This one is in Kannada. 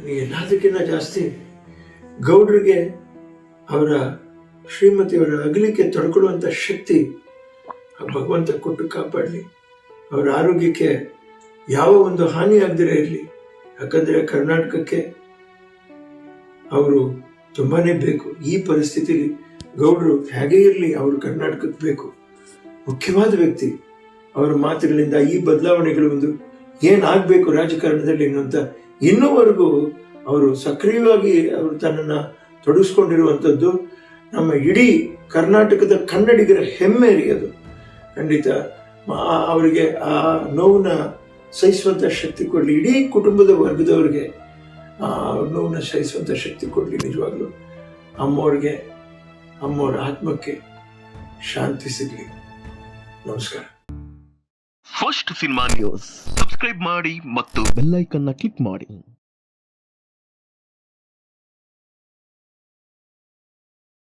ಎಲ್ಲದಕ್ಕಿಂತ ಜಾಸ್ತಿ ಗೌಡ್ರಿಗೆ ಅವರ ಶ್ರೀಮತಿಯವರ ಅಗಲಿಕೆ ತಡ್ಕೊಳ್ಳುವಂಥ ಶಕ್ತಿ ಭಗವಂತ ಕೊಟ್ಟು ಕಾಪಾಡಲಿ. ಅವರ ಆರೋಗ್ಯಕ್ಕೆ ಯಾವ ಒಂದು ಹಾನಿ ಆಗದಿರೇ ಇರಲಿ. ಯಾಕಂದರೆ ಕರ್ನಾಟಕಕ್ಕೆ ಅವರು ತುಂಬಾನೇ ಬೇಕು. ಈ ಪರಿಸ್ಥಿತಿಲಿ ಗೌಡರು ಹೇಗೆ ಇರಲಿ, ಅವರು ಕರ್ನಾಟಕಕ್ಕೆ ಬೇಕು. ಮುಖ್ಯವಾದ ವ್ಯಕ್ತಿ. ಅವರ ಮಾತುಗಳಿಂದ ಈ ಬದಲಾವಣೆಗಳು ಒಂದು ಏನಾಗಬೇಕು ರಾಜಕಾರಣದಲ್ಲಿ ಅನ್ನುವಂಥ ಇನ್ನೂವರೆಗೂ ಅವರು ಸಕ್ರಿಯವಾಗಿ ಅವರು ತನ್ನನ್ನು ತೊಡಗಿಸ್ಕೊಂಡಿರುವಂಥದ್ದು ನಮ್ಮ ಇಡೀ ಕರ್ನಾಟಕದ ಕನ್ನಡಿಗರ ಹೆಮ್ಮೆ ರೀ. ಅದು ಖಂಡಿತ ಅವರಿಗೆ ಆ ನೋವನ್ನ ಸಹಿಸುವಂಥ ಶಕ್ತಿ ಕೊಡಲಿ. ಇಡೀ ಕುಟುಂಬದ ವರ್ಗದವರಿಗೆ ಆ ನೋವನ್ನ ಸಹಿಸುವಂಥ ಶಕ್ತಿ ಕೊಡಲಿ. ನಿಜವಾಗ್ಲೂ ಅಮ್ಮವ್ರ ಆತ್ಮಕ್ಕೆ ಶಾಂತಿ ಸಿಗಲಿ. ನಮಸ್ಕಾರ. ಫಸ್ಟ್ ಸಿನಿಮಾ ನ್ಯೂಸ್ ಸಬ್ಸ್ಕ್ರೈಬ್ ಮಾಡಿ ಮತ್ತು ಬೆಲ್ ಐಕಾನ್ ಕ್ಲಿಕ್ ಮಾಡಿ.